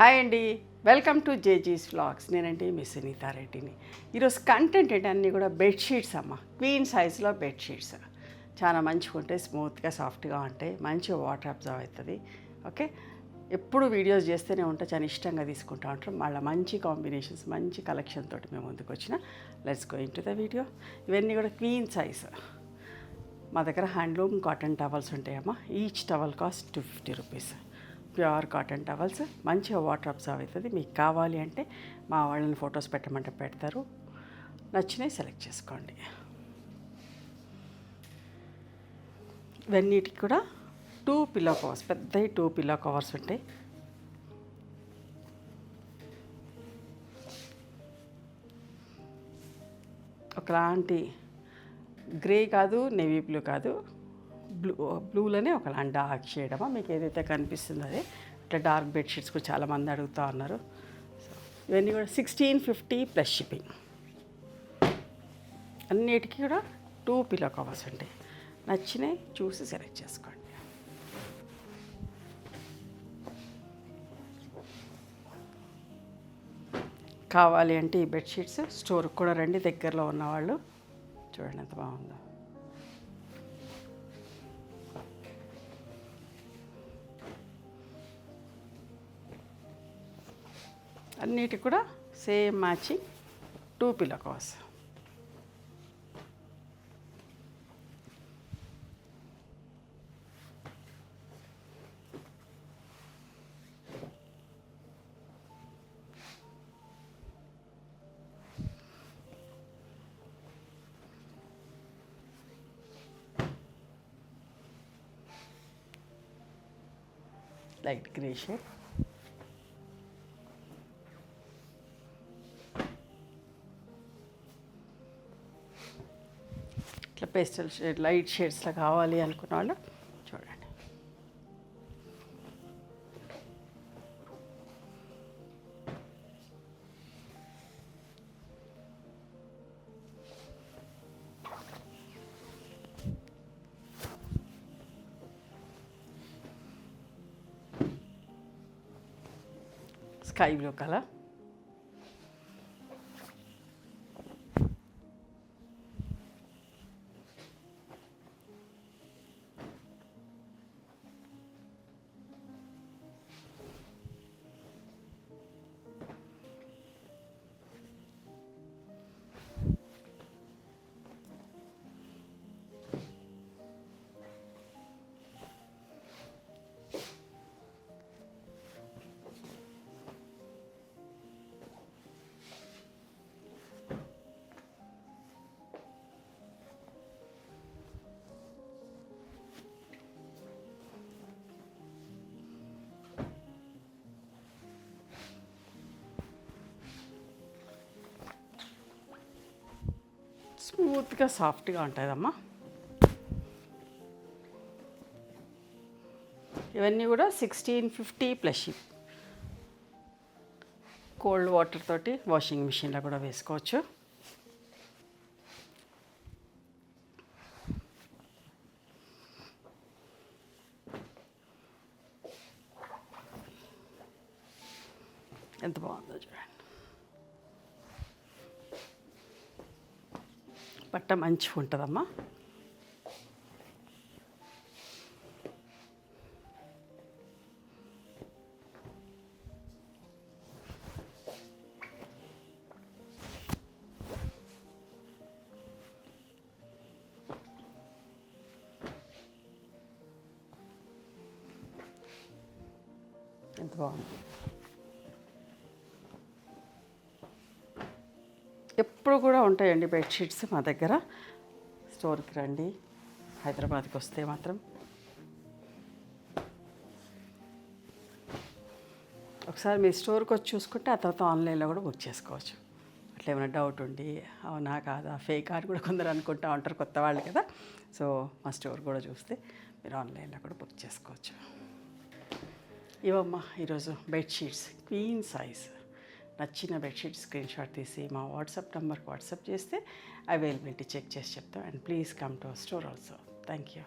Hi అండి, welcome to జేజీస్ vlogs. నేనంటే మీ సునీతా రెడ్డిని. ఈరోజు కంటెంట్ ఏంటి అన్నీ కూడా బెడ్షీట్స్ అమ్మ. క్వీన్ సైజ్లో బెడ్షీట్స్ చాలా మంచిగా ఉంటాయి, స్మూత్గా సాఫ్ట్గా ఉంటాయి, మంచిగా వాటర్ అబ్జర్వ్ అవుతుంది. ఓకే, ఎప్పుడు వీడియోస్ చేస్తూనే ఉంటా, చాలా ఇష్టంగా తీసుకుంటూ ఉంటాం. మళ్ళీ మంచి కాంబినేషన్స్, మంచి కలెక్షన్ తోటి మేము ముందుకు వచ్చిన. Let's go into the video. ఇవన్నీ కూడా క్వీన్ సైజ్. మా దగ్గర హ్యాండ్లూమ్ కాటన్ టవల్స్ ఉంటాయమ్మా. Each towel cost 250 rupees. Pure cotton towels, మంచిగా వాటర్ అబ్జర్వ్ అవుతుంది. మీకు కావాలి అంటే మా వాళ్ళని ఫొటోస్ పెట్టమంటే పెడతారు, నచ్చినవి సెలెక్ట్ చేసుకోండి. ఇవన్నిటికి కూడా 2 పిల్లో కవర్స్, పెద్దవి 2 పిల్లో కవర్స్ ఉంటాయి. ఒకలాంటి గ్రే కాదు, నేవీ బ్లూ కాదు, బ్లూలోనే ఒకలాంటి డార్క్ షేడ్ అమ్మా. మీకు ఏదైతే కనిపిస్తుందో అదే. ఇట్లా డార్క్ బెడ్షీట్స్ కూడా చాలామంది అడుగుతూ ఉన్నారు. సో ఇవన్నీ కూడా 1650 ప్లస్ షిప్పింగ్. అన్నిటికీ కూడా 2 పిల్లో కవర్స్ ఉంటాయి. నచ్చినవి చూసి సెలెక్ట్ చేసుకోండి. కావాలి అంటే ఈ బెడ్షీట్స్ స్టోర్కి కూడా రండి, దగ్గరలో ఉన్నవాళ్ళు. చూడండి ఎంత బాగుందో. అన్నిటికి కూడా same matching 2 pillow covers. Light grey shade, ఇట్లా పేస్టల్ షేడ్, లైట్ షేడ్స్లో కావాలి అనుకున్న వాళ్ళు చూడండి. స్కై బ్లూ కలర్, స్మూత్గా సాఫ్ట్గా ఉంటుందమ్మా. ఇవన్నీ కూడా 1650 ప్లస్ షిప్. కోల్డ్ వాటర్ తోటి వాషింగ్ మిషన్లో కూడా వేసుకోవచ్చు. ఎంత బాగుందో చూడండి. బట్ట మంచిగా ఉంటుందమ్మా. ఎంత బాగుంది. ఎప్పుడు కూడా ఉంటాయండి బెడ్షీట్స్ మా దగ్గర. స్టోర్కి రండి, హైదరాబాద్కి వస్తే మాత్రం. ఒకసారి మీ స్టోర్కి వచ్చి చూసుకుంటే ఆ తర్వాత ఆన్లైన్లో కూడా బుక్ చేసుకోవచ్చు. అట్లా ఏమైనా డౌట్ ఉండి అవునా కాదా ఫేక్ అని కూడా కొందరు అనుకుంటా ఉంటారు, కొత్త వాళ్ళు కదా. సో మా స్టోర్ కూడా చూస్తే మీరు ఆన్లైన్లో కూడా బుక్ చేసుకోవచ్చు. ఇవమ్మా ఈరోజు బెడ్షీట్స్ క్వీన్ సైజ్. నచ్చిన బెడ్షీట్ స్క్రీన్ షాట్ తీసి మా వాట్సాప్ నెంబర్కి వాట్సాప్ చేస్తే అవైలబిలిటీ చెక్ చేసి చెప్తాం. And please come to our store also. Thank you.